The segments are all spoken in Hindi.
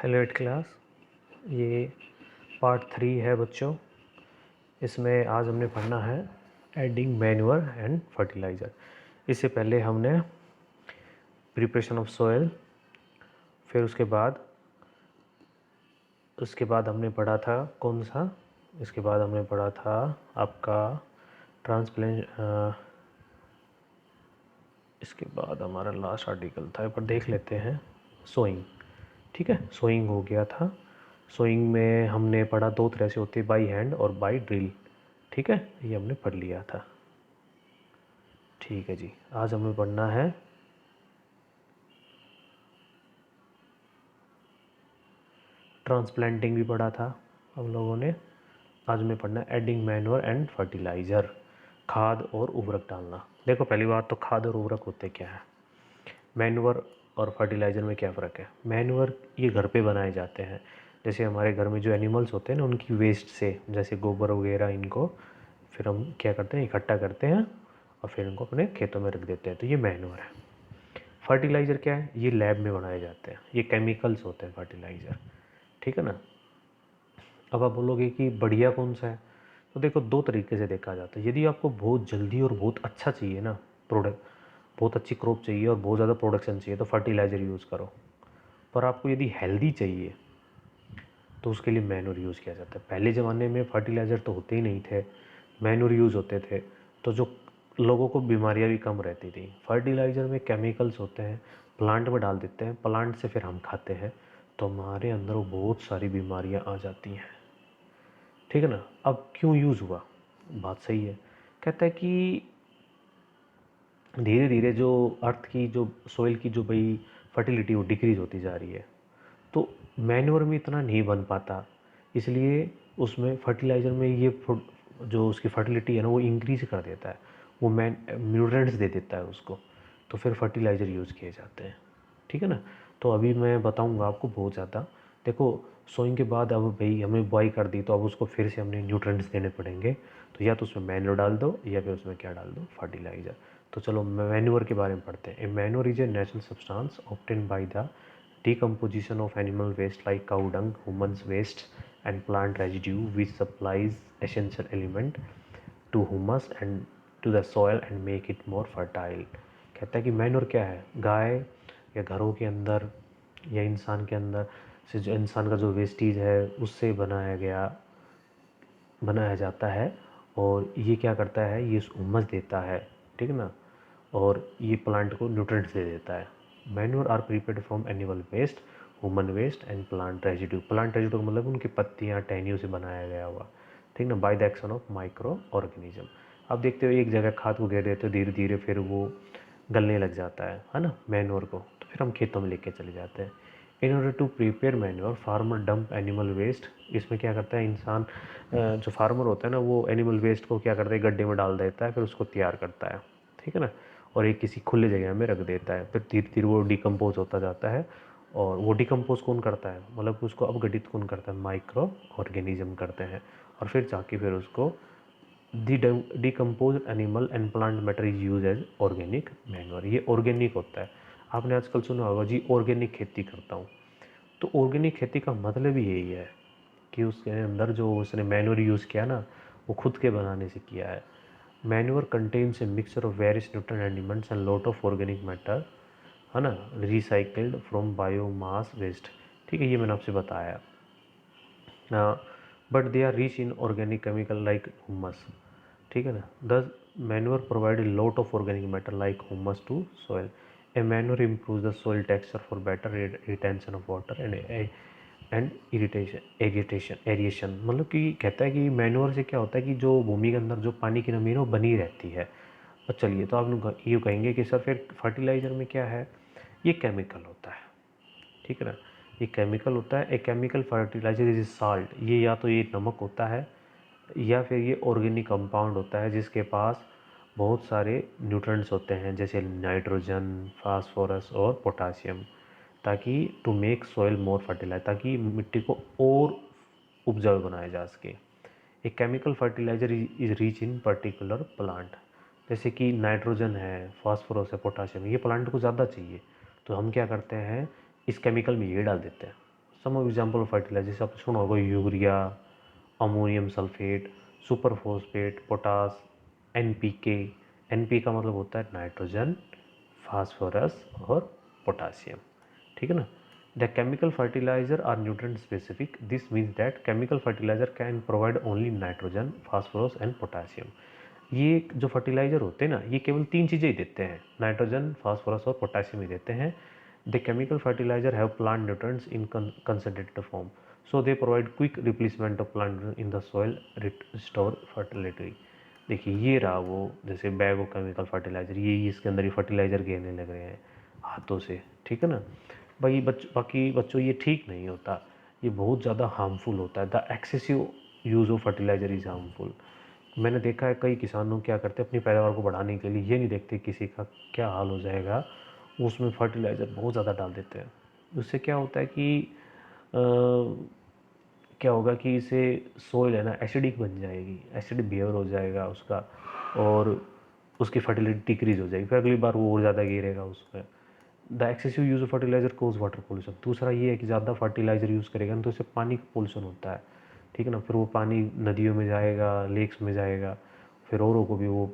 Hello eight class. ये पार्ट 3 है बच्चों। इसमें आज हमने पढ़ना है एडिंग मैन्योर एंड फर्टिलाइज़र। इससे पहले हमने प्रिपरेशन ऑफ सॉइल, फिर उसके बाद हमने पढ़ा था कौन सा, इसके बाद हमने पढ़ा था आपका ट्रांसप्लांट। इसके बाद हमारा लास्ट आर्टिकल था, पर देख लेते हैं सोइंग। ठीक है, सोइंग हो गया था। सोइंग में हमने पढ़ा दो तरह से होती है, बाई हैंड और बाई ड्रिल। ठीक है, ये हमने पढ़ लिया था। ठीक है जी, आज हमें पढ़ना है ट्रांसप्लांटिंग भी पढ़ा था हम लोगों ने। आज हमें पढ़ना है एडिंग मैन्योर एंड फर्टिलाइज़र, खाद और उर्वरक डालना। देखो, पहली बात तो खाद और उर्वरक होते क्या है, मैन्योर और फर्टिलाइज़र में क्या फ़र्क है। मैन्योर ये घर पे बनाए जाते हैं, जैसे हमारे घर में जो एनिमल्स होते हैं ना, उनकी वेस्ट से, जैसे गोबर वगैरह, इनको फिर हम क्या करते हैं, इकट्ठा करते हैं और फिर इनको अपने खेतों में रख देते हैं, तो ये मैन्योर है। फर्टिलाइज़र क्या है, ये लैब में बनाए जाते हैं, ये केमिकल्स होते हैं फर्टिलाइज़र। ठीक है ना। अब आप बोलोगे कि बढ़िया कौन सा है, तो देखो दो तरीके से देखा जाता है। यदि आपको बहुत जल्दी और बहुत अच्छा चाहिए ना प्रोडक्ट, बहुत अच्छी क्रॉप चाहिए और बहुत ज़्यादा प्रोडक्शन चाहिए, तो फर्टिलाइज़र यूज़ करो। पर आपको यदि हेल्दी चाहिए तो उसके लिए मैन्योर यूज़ किया जाता है। पहले ज़माने में फर्टिलाइज़र तो होते ही नहीं थे, मैन्योर यूज़ होते थे, तो जो लोगों को बीमारियां भी कम रहती थी। फर्टिलाइज़र में केमिकल्स होते हैं, प्लांट में डाल देते हैं, प्लांट से फिर हम खाते हैं, तो हमारे अंदर वो बहुत सारी बीमारियां आ जाती हैं। ठीक है ना। अब क्यों यूज़ हुआ, बात सही है। कहता है कि धीरे धीरे जो अर्थ की, जो सोइल की जो भाई फर्टिलिटी, वो डिक्रीज़ होती जा रही है, तो मैन्योर में इतना नहीं बन पाता, इसलिए उसमें फर्टिलाइज़र में ये जो उसकी फर्टिलिटी है ना, वो इंक्रीज़ कर देता है, वो न्यूट्रिएंट्स दे देता है उसको, तो फिर फर्टिलाइज़र यूज़ किए जाते हैं। ठीक है ना। तो अभी मैं बताऊंगा आपको बहुत ज़्यादा। देखो, सोइंग के बाद अब भाई हमें बुआई कर दी, तो अब उसको फिर से हमने न्यूट्रिएंट्स देने पड़ेंगे, तो या तो उसमें मैन्योर डाल दो या फिर उसमें क्या डाल दो, फर्टिलाइज़र। तो चलो मैन्योर के बारे में पढ़ते हैं। A manure is a natural substance obtained by the decomposition of animal waste like cow dung, human waste and plant residue, which supplies essential element to humus and to the soil and make it more fertile। कहता है कि मैन्योर क्या है, गाय या घरों के अंदर या इंसान के अंदर से जो इंसान का जो वेस्टेज है उससे बनाया जाता है, और ये क्या करता है, ये हुमस देता है। ठीक है ना। और ये प्लांट को न्यूट्रिएंट्स दे देता है। Manure are prepared from animal waste, human waste and plant residue. Plant residue का मतलब उनकी पत्तियाँ, टहनियों से बनाया गया हुआ। ठीक ना, by the action of micro organism. अब देखते हो, एक जगह खाद को घेर देते हो, धीरे धीरे फिर वो गलने लग जाता है ना, मैन्योर को, तो फिर हम खेतों में लेके चले जाते हैं। In order to prepare manure, farmer dump animal waste. इसमें क्या करता है इंसान, जो फार्मर होता है ना, वो एनिमल वेस्ट को क्या करता है, गड्ढे में डाल देता है, फिर उसको तैयार करता है। ठीक है ना। और एक किसी खुले जगह में रख देता है, फिर धीरे धीरे वो डिकम्पोज होता जाता है। और वो डिकम्पोज कौन करता है, मतलब उसको अपघटित कौन करता है, माइक्रो ऑर्गेनिज्म करते हैं। और फिर जाके फिर उसको decompose animal and plant matter is use as organic manure. ये ऑर्गेनिक होता है। आपने आजकल सुना होगा जी, ऑर्गेनिक खेती करता हूँ, तो ऑर्गेनिक खेती का मतलब ही यही है कि उसके अंदर जो उसने मैन्योर यूज़ किया ना, वो खुद के बनाने से किया है। Manure contains a mixture of various nutrient elements and lot of organic matter, है ना, रिसाइकल्ड फ्रॉम बायोमास वेस्ट। ठीक है, ये मैंने आपसे बताया। But they are rich in organic chemical like humus. ठीक है ना। Thus manure provide a lot of organic matter like humus to soil. A manure improve the soil texture for better retention of water and aeration. मतलब कि कहता है कि मैन्योर से क्या होता है कि जो भूमि के अंदर जो पानी की नमी है वो बनी रहती है। और चलिए, तो आप लोग ये कहेंगे कि सर फिर फर्टिलाइज़र में क्या है, ये केमिकल होता है। ठीक है ना, ये केमिकल होता है। एक केमिकल फर्टिलाइजर इज साल्ट, ये या तो ये नमक होता है या फिर ये ऑर्गेनिक कंपाउंड होता है जिसके पास बहुत सारे न्यूट्रिएंट्स होते हैं, जैसे नाइट्रोजन, फास्फोरस और पोटासियम, ताकि to make soil more fertilise, ताकि मिट्टी को और उपजाऊ बनाया जा सके। एक chemical fertiliser is rich in particular plant, जैसे कि नाइट्रोजन है, फास्फोरस है, पोटासियम, ये प्लांट को ज़्यादा चाहिए, तो हम क्या करते हैं, इस केमिकल में ये डाल देते हैं, सम ऑफ एग्जाम्पल ऑफ फर्टिलाइजर, जैसे आपने सुना होगा urea, ammonium sulphate, super phosphate, potash, NPK. NP का मतलब होता है नाइट्रोजन, फास्फोरस और पोटासियम, ठीक है ना। The chemical fertiliser are nutrient specific, this means that chemical fertiliser can provide only nitrogen, phosphorus and potassium. ये जो फर्टिलाइजर होते हैं ना, ये केवल 3 चीज़ें ही देते हैं, नाइट्रोजन, फास्फोरस और पोटासियम ही देते हैं। The chemical fertiliser have plant nutrients in concentrated form, so they provide quick replacement of plant in the soil, restore fertility. देखिए ये रहा वो, जैसे बैग ऑफ केमिकल फर्टिलाइजर, ये इसके अंदर ही फर्टिलाइजर घेरने लग रहे हैं हाथों से, ठीक है ना भाई। बाकी बच्चों ये ठीक नहीं होता, ये बहुत ज़्यादा हार्मफुल होता है। The excessive use of fertiliser is harmful. मैंने देखा है कई किसानों क्या करते हैं अपनी पैदावार को बढ़ाने के लिए, ये नहीं देखते किसी का क्या हाल हो जाएगा, उसमें फर्टिलाइज़र बहुत ज़्यादा डाल देते हैं। उससे क्या होता है कि क्या होगा कि इसे सोइल है ना एसिडिक बन जाएगी, एसिडिक बिहेवियर हो जाएगा उसका, और उसकी फर्टिलिटी डिक्रीज हो जाएगी, फिर अगली बार वो और ज़्यादा गिरेगा उसमें। The excessive use of fertiliser cause water pollution. दूसरा ये है कि ज़्यादा फर्टिलाइजर यूज़ करेगा ना तो इससे पानी का पोल्यूशन होता है, ठीक है ना। फिर वो पानी नदियों में जाएगा, लेक्स में जाएगा, फिर औरों को भी वो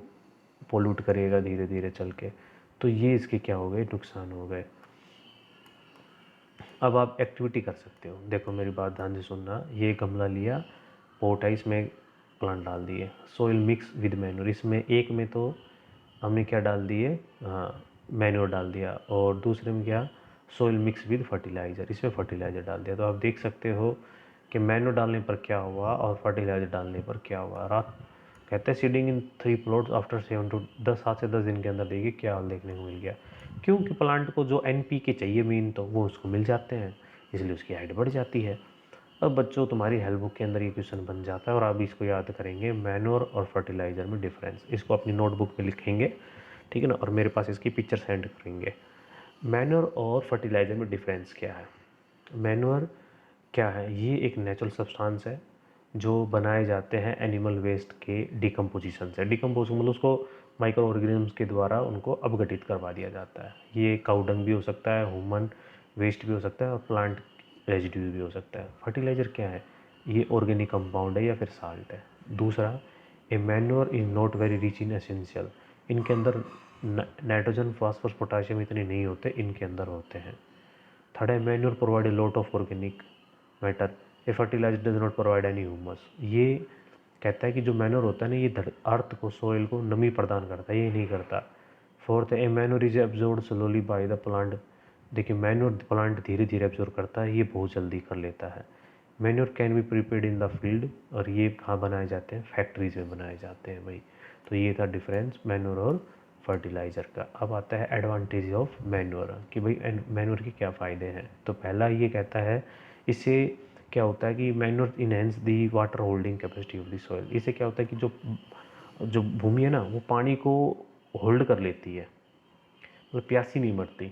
पोल्यूट करेगा धीरे धीरे चल के। तो ये इसके क्या हो गए, नुकसान हो गए। अब आप एक्टिविटी कर सकते हो, देखो मेरी बात ध्यान से सुनना। ये गमला लिया, पोट है, इसमें प्लांट डाल दिए, सोइल मिक्स विद मैन्योर। इसमें एक में तो हमने क्या डाल दिए, हाँ मैन्योर डाल दिया, और दूसरे में क्या, सोइल मिक्स विद फर्टिलाइज़र, इसमें फर्टिलाइज़र डाल दिया। तो आप देख सकते हो कि मैन्योर डालने पर क्या हुआ और फर्टिलाइज़र डालने पर क्या हुआ। रात कहते हैं सीडिंग इन 3 प्लॉट्स आफ्टर 7 से 10 दिन के अंदर देखिए क्या हाल देखने को मिल गया। क्योंकि प्लांट को जो एनपीके चाहिए मेन, तो वो उसको मिल जाते हैं, इसलिए उसकी हाइट बढ़ जाती है। अब बच्चों तुम्हारी हेल्प बुक के अंदर ये क्वेश्चन बन जाता है और आप इसको याद करेंगे, मैन्योर और फर्टिलाइज़र में डिफरेंस, इसको अपनी नोटबुक में लिखेंगे, ठीक है ना, और मेरे पास इसकी पिक्चर सेंड करेंगे। मैन्योर और फर्टिलाइज़र में डिफरेंस क्या है। मैन्योर क्या है, ये एक नेचुरल सब्सटेंस है जो बनाए जाते हैं एनिमल वेस्ट के डिकम्पोजिशन से। डिकम्पोज मतलब उसको माइक्रो ऑर्गेनिजम्स के द्वारा उनको अपघटित करवा दिया जाता है। ये काउ डंग भी हो सकता है, ह्यूमन वेस्ट भी हो सकता है, और प्लांट रेजिड्यू भी हो सकता है। फर्टिलाइज़र क्या है, ये ऑर्गेनिक कंपाउंड है या फिर साल्ट है। दूसरा, a manure is not very rich in essential, इनके अंदर नाइट्रोजन, फास्फोरस, पोटाशियम इतने नहीं होते, इनके अंदर होते हैं। थर्ड है, manure provide a lot of organic matter, a fertiliser does not provide any humus. ये कहता है कि जो मैन्योर होता है ना, ये अर्थ को, सोइल को नमी प्रदान करता है, ये नहीं करता। फोर्थ है, a manure is absorb slowly by the plant. देखिए मैन्योर प्लांट धीरे धीरे एब्जॉर्ब करता है, ये बहुत जल्दी कर लेता है। Manure can be prepared in the field, और ये कहाँ बनाए जाते हैं, फैक्ट्रीज में बनाए जाते हैं भाई। तो ये था डिफरेंस मैन्योर और फर्टिलाइज़र का। अब आता है एडवांटेज ऑफ मैन्योर, कि भाई मैन्योर के क्या फ़ायदे हैं। तो पहला ये कहता है, इससे क्या होता है कि manure enhance the water holding capacity of the soil. इससे क्या होता है कि जो जो भूमि है ना, वो पानी को होल्ड कर लेती है, मतलब प्यासी नहीं मरती,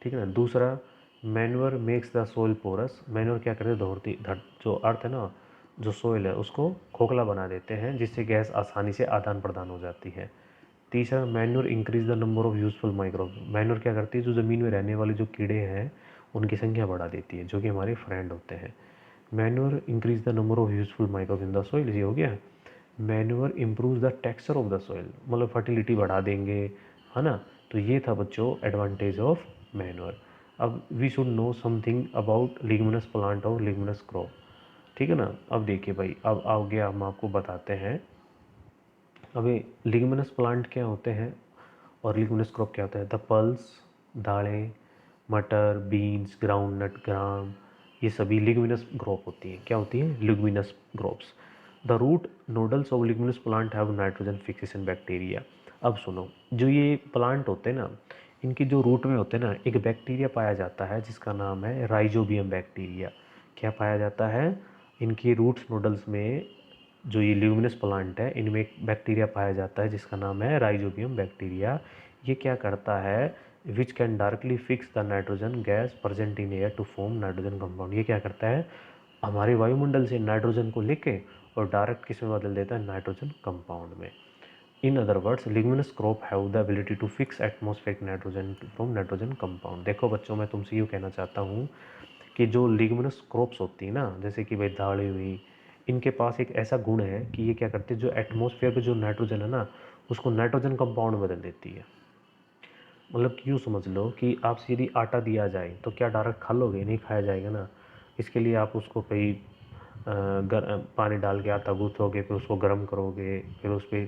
ठीक है ना। दूसरा, manure makes the soil porous. Manure क्या करते हैं, धरती जो अर्थ है ना, जो सोइल है उसको खोखला बना देते हैं, जिससे गैस आसानी से आदान प्रदान हो जाती है। तीसरा, manure increase the number of useful microbe. Manure क्या करती है, जो ज़मीन में रहने वाले जो कीड़े हैं उनकी संख्या बढ़ा देती है, जो कि हमारे फ्रेंड होते हैं। Manure increase the number of useful microbe in the soil, ये हो गया। Manure improve the texture of the soil, मतलब फर्टिलिटी बढ़ा देंगे, है ना। तो ये था बच्चों एडवांटेज ऑफ मैन्योर। अब we should know something about leguminous plant और लिग्मिनस क्रॉप, ठीक है ना। अब देखिए भाई, अब आगे हम आपको बताते हैं। अभी लिग्मिनस प्लांट क्या होते हैं और लिग्मिनस क्रॉप क्या होता है। द पल्स, दालें, मटर, बीन्स, ग्राउंडनट, ग्राम, ये सभी लिग्मिनस क्रॉप होती हैं। क्या होती हैं, leguminous crops. The root nodules of leguminous plant have nitrogen fixation bacteria. अब सुनो, जो ये प्लांट होते हैं ना, इनकी जो रूट में होते हैं ना, एक बैक्टीरिया पाया जाता है जिसका नाम है राइजोबियम बैक्टीरिया। क्या पाया जाता है, इनकी रूट्स नोडल्स में, जो ये ल्यूमिनस प्लांट है, इनमें एक बैक्टीरिया पाया जाता है जिसका नाम है राइजोबियम बैक्टीरिया। ये क्या करता है, which can directly fix the nitrogen gas present in air to form nitrogen compound. ये क्या करता है, हमारे वायुमंडल से नाइट्रोजन को लेके और डायरेक्ट किस में बदल देता है, नाइट्रोजन कंपाउंड में। In other words, leguminous crop have the ability to fix atmospheric nitrogen from nitrogen compound. देखो बच्चों, मैं तुमसे यूँ कहना चाहता हूँ कि जो लिग्मिनस क्रॉप्स होती है ना, जैसे कि भाई दालें हुई, इनके पास एक ऐसा गुण है कि ये क्या करते हैं, जो एटमॉस्फेयर पे जो नाइट्रोजन है ना, उसको नाइट्रोजन कंपाउंड बदल देती है। मतलब यूँ समझ लो कि आपसे यदि आटा दिया जाए तो क्या डायरेक्ट खा लोगे? नहीं खाया जाएगा ना। इसके लिए आप उसको कहीं पानी डाल के आटा गूँथोगे, फिर उसको गर्म करोगे, फिर उस पर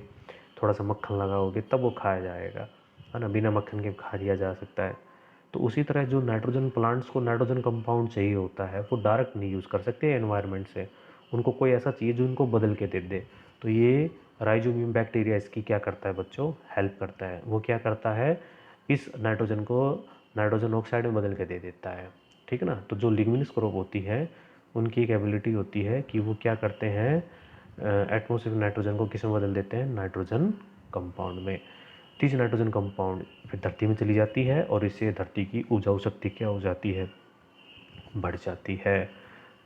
थोड़ा सा मक्खन लगाओगे, तब वो खाया जाएगा, है ना। बिना मक्खन के खा लिया जा सकता है। तो उसी तरह जो नाइट्रोजन प्लांट्स को नाइट्रोजन कंपाउंड चाहिए होता है, वो डायरेक्ट नहीं यूज़ कर सकते एनवायरनमेंट से। उनको कोई ऐसा चाहिए जो इनको बदल के दे दे। तो ये राइजोबियम बैक्टीरिया इसकी क्या करता है बच्चों? हेल्प करता है। वो क्या करता है, इस नाइट्रोजन को नाइट्रोजन ऑक्साइड में बदल के दे देता है, ठीक है ना। तो जो लिग्निनस क्रॉप होती है, उनकी एक एबिलिटी होती है कि वो क्या करते हैं, एटमॉस्फेयर नाइट्रोजन को किस में बदल देते हैं? नाइट्रोजन कंपाउंड में। तीस नाइट्रोजन कंपाउंड फिर धरती में चली जाती है और इससे धरती की उपजाऊ शक्ति क्या हो जाती है? बढ़ जाती है,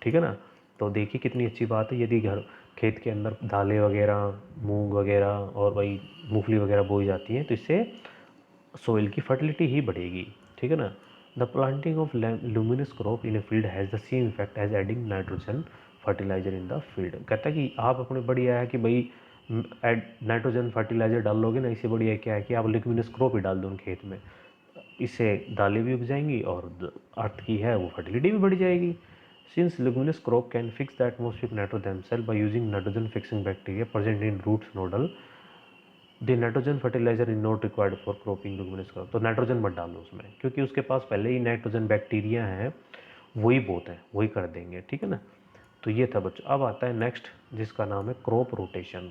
ठीक है ना। तो देखिए कितनी अच्छी बात है, यदि घर खेत के अंदर दालें वगैरह, मूंग वगैरह और वही मूंगफली वगैरह बोई जाती हैं, तो इससे सोइल की फर्टिलिटी ही बढ़ेगी, ठीक है ना। The planting of luminous crop in a field has the same effect as adding nitrogen fertiliser in the field. कहता है कि आप अपने बढ़िया है कि भाई एड नाइट्रोजन फर्टिलाइजर डालोगे ना, इससे बढ़िया क्या है कि आप लिग्मिनस क्रॉप ही डाल दो खेत में। इससे दालें भी उग जाएंगी और अर्थ की है वो फर्टिलिटी भी बढ़ जाएगी। Since leguminous crop can fix the atmosphere nitrogen themselves by using nitrogen fixing bacteria present in roots nodule, the nitrogen fertiliser is not required for cropping leguminous crop. तो नाइट्रोजन मत डालो उसमें, क्योंकि उसके पास पहले ही नाइट्रोजन बैक्टीरिया हैं, वही बहुत है, वही कर देंगे, ठीक है ना। तो ये था बच्चों। अब आता है नेक्स्ट, जिसका नाम है क्रॉप रोटेशन।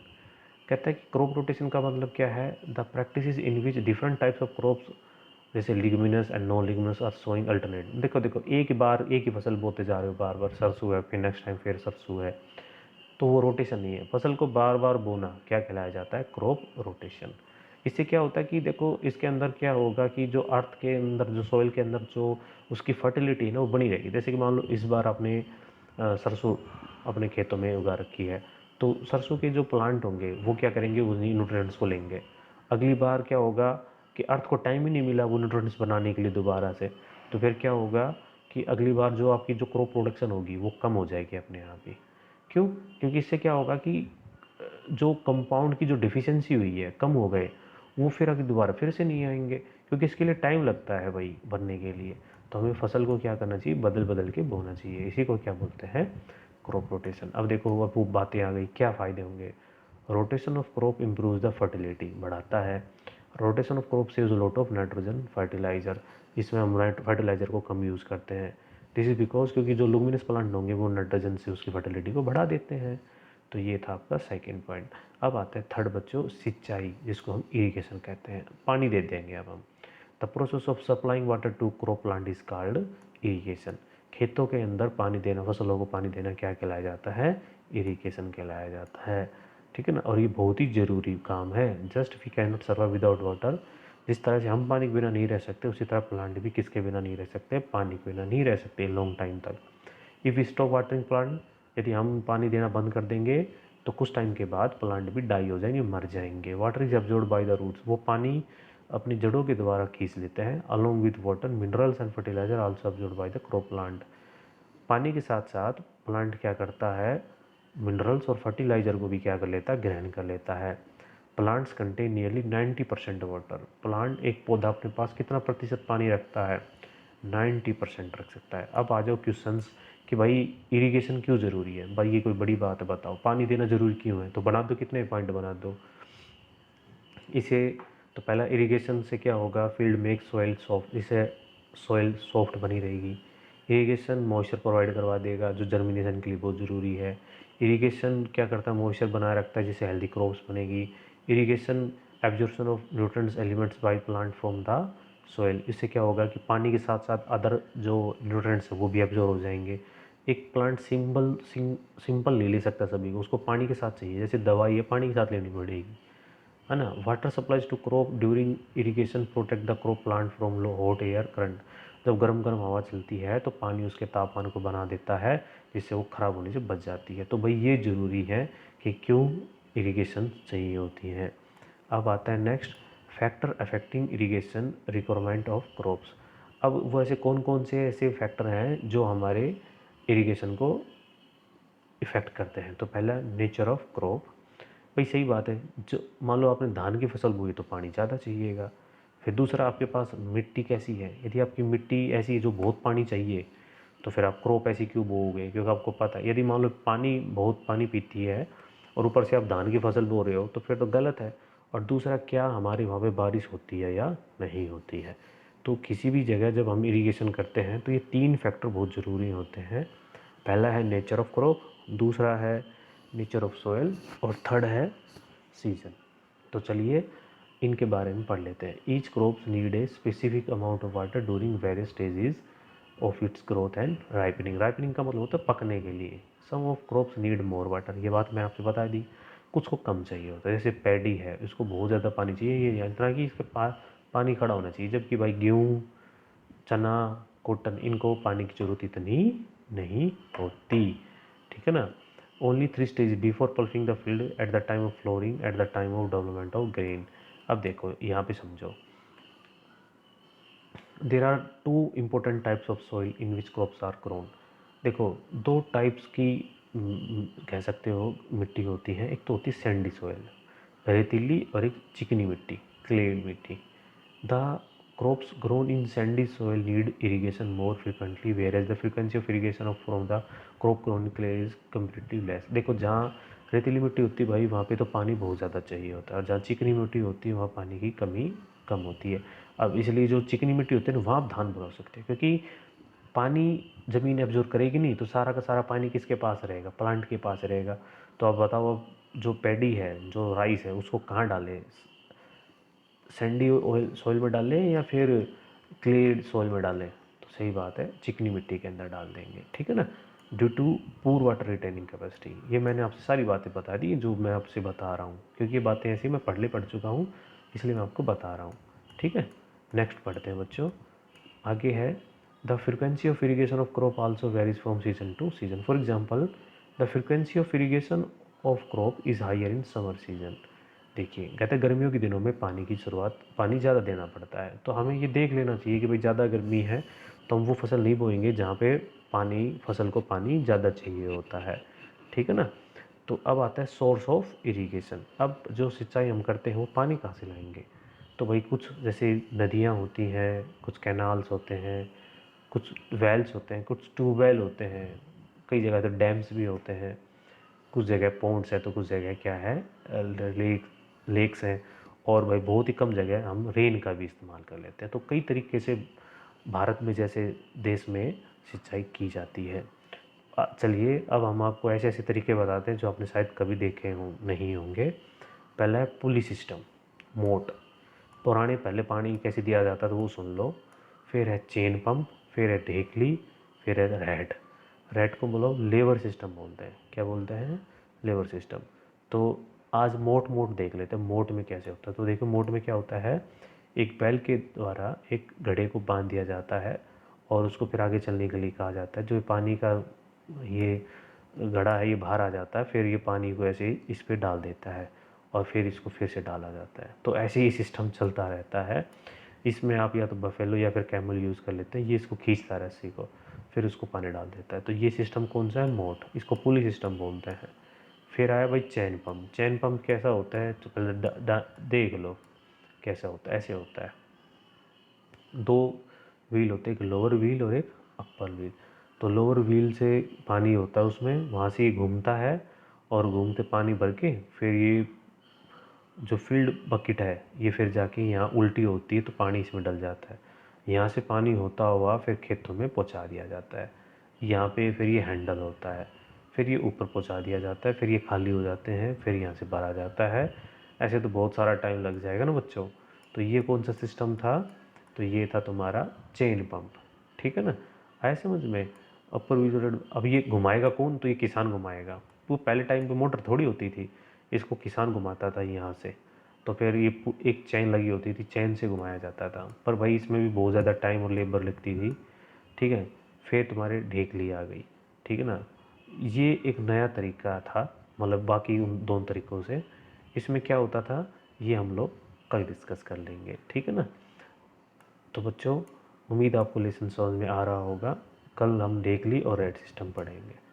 कहता है कि क्रॉप रोटेशन का मतलब क्या है? The practice in which different types of crops जैसे leguminous and non leguminous are sowing alternate. देखो देखो, एक बार एक ही फसल बोते जा रहे हो, बार बार सरसों है, फिर नेक्स्ट टाइम फिर सरसों है, तो वो रोटेशन नहीं है। फसल को बार बार बोना क्या कहलाया जाता है? Crop rotation. इससे क्या होता है कि देखो, इसके अंदर क्या होगा कि जो अर्थ के अंदर, जो सॉइल के अंदर जो उसकी फर्टिलिटी है ना, वो बनी रहेगी। जैसे कि मान लो इस बार आपने सरसों अपने खेतों में उगा रखी है, तो सरसों के जो प्लांट होंगे वो क्या करेंगे, उन्हीं न्यूट्रिएंट्स को लेंगे। अगली बार क्या होगा कि अर्थ को टाइम ही नहीं मिला वो न्यूट्रिएंट्स बनाने के लिए दोबारा से, तो फिर क्या होगा कि अगली बार जो आपकी जो क्रॉप प्रोडक्शन होगी वो कम हो जाएगी अपने आप ही। क्यों? क्योंकि इससे क्या होगा कि जो कंपाउंड की जो डिफिशियंसी हुई है, कम हो गए, वो फिर अगर दोबारा फिर से नहीं आएंगे, क्योंकि इसके लिए टाइम लगता है भाई बनने के लिए। तो हमें फसल को क्या करना चाहिए? बदल बदल के बोना चाहिए। इसी को क्या बोलते हैं? Crop rotation. अब देखो, अब वो बातें आ गई, क्या फ़ायदे होंगे? Rotation of crop improves the fertility, बढ़ाता है। Rotation of crop saves lot of nitrogen fertiliser, इसमें हम फर्टिलाइजर को कम यूज़ करते हैं। दिस इज बिकॉज क्योंकि जो लुमिनस प्लांट होंगे वो नाइट्रोजन से उसकी फर्टिलिटी को बढ़ा देते हैं। तो ये था आपका सेकेंड पॉइंट। अब आता है थर्ड बच्चों, सिंचाई, जिसको हम इरिगेशन कहते हैं। पानी दे देंगे अब हम। The process of supplying water to crop plant is called irrigation. खेतों के अंदर पानी देना, फसलों को पानी देना क्या कहलाया जाता है? इरिगेशन कहलाया जाता है, ठीक है ना। और ये बहुत ही ज़रूरी काम है। Just we can not survive without water. जिस तरह से हम पानी के बिना नहीं रह सकते, उसी तरह प्लांट भी किसके बिना नहीं रह सकते? पानी के बिना नहीं रह सकते लॉन्ग टाइम तक। If we stop watering plant, यदि हम पानी देना बंद कर देंगे तो कुछ टाइम के बाद प्लांट भी डाई हो जाएंगे, मर जाएंगे। Water is absorbed by the roots, वो पानी अपनी जड़ों के द्वारा खींच लेते हैं। Along with water, minerals and fertiliser also absorbed by the crop plant. पानी के साथ साथ प्लांट क्या करता है? मिनरल्स और फर्टिलाइजर को भी क्या कर लेता है? ग्रहण कर लेता है। Plants contain nearly 90% water. Plant, एक पौधा अपने पास कितना प्रतिशत पानी रखता है? 90% रख सकता है। अब आ जाओ क्वेश्चंस कि भाई इरिगेशन क्यों ज़रूरी है? भाई ये कोई बड़ी बात है? बताओ, पानी देना ज़रूरी क्यों है? तो बना दो, कितने पॉइंट बना दो इसे। तो पहला, इरिगेशन से क्या होगा? फील्ड मेक सॉइल सॉफ्ट, इससे सॉइल सॉफ्ट बनी रहेगी। इरिगेशन मॉइस्चर प्रोवाइड करवा देगा, जो जर्मिनेशन के लिए बहुत ज़रूरी है। इरिगेशन क्या करता है? मॉइस्चर बनाए रखता है, जिससे हेल्दी क्रॉप्स बनेगी। Irrigation absorption of nutrients elements by plant from the soil, इससे क्या होगा कि पानी के साथ साथ अदर जो न्यूट्रिएंट्स है वो भी एब्जॉर्ब हो जाएंगे। एक प्लांट सिंपल नहीं ले सकता सभी को, उसको पानी के साथ चाहिए। जैसे दवाई है, पानी के साथ लेनी पड़ेगी, है ना। Water supplies to crop during irrigation protect the crop plant from low hot air current. जब गर्म गर्म हवा चलती है तो पानी उसके तापमान को बना देता है, जिससे वो ख़राब होने से बच जाती है। तो भाई ये ज़रूरी है कि क्यों इरिगेशन चाहिए होती है। अब आता है next, factor affecting irrigation requirement of crops. अब वो ऐसे कौन कौन से ऐसे फैक्टर हैं जो हमारे इरिगेशन को इफ़ेक्ट करते हैं। तो पहला नेचर ऑफ क्रॉप, भाई सही बात है, जो मान लो आपने धान की फसल बोई तो पानी ज़्यादा चाहिएगा। फिर दूसरा आपके पास मिट्टी कैसी है, यदि आपकी मिट्टी ऐसी है जो बहुत पानी चाहिए तो फिर आप क्रॉप ऐसी क्यों बोओगे, क्योंकि आपको पता है यदि मान लो पानी बहुत पानी पीती है और ऊपर से आप धान की फसल बो रहे हो तो फिर तो गलत है। और दूसरा क्या हमारे वहाँ पे बारिश होती है या नहीं होती है। तो किसी भी जगह जब हम इरिगेशन करते हैं तो ये 3 फैक्टर बहुत ज़रूरी होते हैं। पहला है नेचर ऑफ क्रॉप, दूसरा है नेचर ऑफ सोयल और थर्ड है सीजन। तो चलिए इनके बारे में पढ़ लेते हैं। Each crops need a specific amount of water during various stages of its growth and ripening. Ripening का मतलब होता है पकने के लिए। Some of crops need more water, ये बात मैं आपसे बता दी। कुछ को कम चाहिए होता है, जैसे पैडी है उसको बहुत ज़्यादा पानी चाहिए, ये इतना कि इसके पास पानी खड़ा होना चाहिए, जबकि भाई गेहूँ, चना, कॉटन इनको पानी की ज़रूरत इतनी नहीं होती। ठीक है ना। Only 3 stage before ploughing the field, at the time of flowering, at the time of development of grain. अब देखो यहाँ पे समझो, there are 2 important types of soil in which crops are grown. देखो 2 टाइप्स की कह सकते हो मिट्टी होती है। एक तो होती है सैंडी सॉइल, रेतीली, और एक चिकनी मिट्टी, क्ले मिट्टी। The crops grown in sandy soil need irrigation more frequently, whereas the frequency of irrigation of from the crop grown in clay is comparatively less। देखो जहाँ रेतीली मिट्टी होती है भाई वहाँ पे तो पानी बहुत ज़्यादा चाहिए होता है, और जहाँ चिकनी मिट्टी होती है वहाँ पानी की कमी कम होती है। अब इसलिए जो चिकनी मिट्टी होती है ना वहाँ आप धान बो सकते हैं, क्योंकि पानी ज़मीन एब्जॉर्ब करेगी नहीं तो सारा का सारा पानी किसके पास रहेगा, प्लांट के पास रहेगा। तो अब बताओ, अब जो पैडी है, जो राइस है, उसको कहाँ डालें, सैंडी ऑयल सॉइल में डालें या फिर क्ले सॉइल में डालें। तो सही बात है चिकनी मिट्टी के अंदर डाल देंगे। ठीक है ना। ड्यू टू पूर वाटर रिटेनिंग कैपेसिटी, ये मैंने आपसे सारी बातें बता दी जो मैं आपसे बता रहा हूँ, क्योंकि ये बातें ऐसी मैं पढ़ चुका हूँ, इसलिए मैं आपको बता रहा हूँ। ठीक है। नेक्स्ट पढ़ते हैं बच्चों। आगे है the frequency of irrigation of crop also varies from season to season. For example the frequency of irrigation of crop is higher in summer season. देखिए कहते हैं गर्मियों के दिनों में पानी की शुरुआत, पानी ज़्यादा देना पड़ता है, तो हमें ये देख लेना चाहिए कि भाई ज़्यादा गर्मी है तो हम वो फसल नहीं बोएंगे जहाँ पे पानी, फसल को पानी ज़्यादा चाहिए होता है। ठीक है ना। तो अब आता है सोर्स ऑफ इरिगेशन। अब जो सिंचाई हम करते हैं वो पानी कहाँ से लाएंगे। तो भाई कुछ जैसे नदियाँ होती हैं, कुछ कैनाल्स होते हैं, कुछ वेल्स होते हैं, कुछ ट्यूबवेल होते हैं, कई जगह तो डैम्स भी होते हैं, कुछ जगह पॉन्ड्स है तो कुछ जगह क्या है लेक्स हैं, और भाई बहुत ही कम जगह हम रेन का भी इस्तेमाल कर लेते हैं। तो कई तरीके से भारत में जैसे देश में सिंचाई की जाती है। चलिए अब हम आपको ऐसे ऐसे तरीके बताते हैं जो आपने शायद कभी देखे हों नहीं होंगे। पहला है पुली सिस्टम, मोट। पुराने पहले पानी कैसे दिया जाता था वो सुन लो। फिर है चेन पंप, फिर है ढेकली, फिर है रैट। रैट को बोलो लेवर सिस्टम बोलते हैं। क्या बोलते हैं, लेवर सिस्टम। तो आज मोट मोट देख लेते हैं मोट में कैसे होता है। तो देखो मोट में क्या होता है, एक बैल के द्वारा एक घड़े को बांध दिया जाता है और उसको फिर आगे चलने के लिए कहा जाता है। जो पानी का ये घड़ा है ये बाहर आ जाता है, फिर ये पानी को ऐसे ही इस पर डाल देता है और फिर इसको फिर से डाला जाता है। तो ऐसे ही सिस्टम चलता रहता है। इसमें आप या तो बफेलो या फिर कैमल यूज़ कर लेते हैं, ये इसको खींचता है रस्सी को, फिर उसको पानी डाल देता है। तो ये सिस्टम कौन सा है, मोट। इसको पुली सिस्टम बोलते हैं। फिर आया भाई चैन पम्प। चैन पम्प कैसा होता है तो पहले देख लो कैसा होता है। ऐसे होता है, 2 व्हील होते हैं, एक लोअर व्हील और एक अपर व्हील। तो लोअर व्हील से पानी होता है उसमें, वहाँ से ये घूमता है और घूमते पानी भर के फिर ये जो फील्ड बकेट है ये फिर जाके यहाँ उल्टी होती है तो पानी इसमें डल जाता है। यहाँ से पानी होता हुआ फिर खेतों में पहुँचा दिया जाता है। यहाँ पे फिर ये हैंडल होता है, फिर ये ऊपर पहुँचा दिया जाता है, फिर ये खाली हो जाते हैं, फिर यहाँ से भरा जाता है। ऐसे तो बहुत सारा टाइम लग जाएगा ना बच्चों। तो ये कौन सा सिस्टम था, तो ये था तुम्हारा चेन पंप। ठीक है ना। आया समझ में। अपर व्हील। अब ये घुमाएगा कौन, तो ये किसान घुमाएगा। वो पहले टाइम पे मोटर थोड़ी होती थी, इसको किसान घुमाता था यहाँ से। तो फिर ये एक चैन लगी होती थी, चैन से घुमाया जाता था। पर भाई इसमें भी बहुत ज़्यादा टाइम और लेबर लगती थी। ठीक है। फिर तुम्हारे ढेकली आ गई। ठीक है ना। ये एक नया तरीका था, मतलब बाकी उन दोनों तरीक़ों से। इसमें क्या होता था ये हम लोग कल डिस्कस कर लेंगे। ठीक है ना। तो बच्चों उम्मीद आपको लेसन समझ में आ रहा होगा। कल हम डेकली और रेड सिस्टम पढ़ेंगे।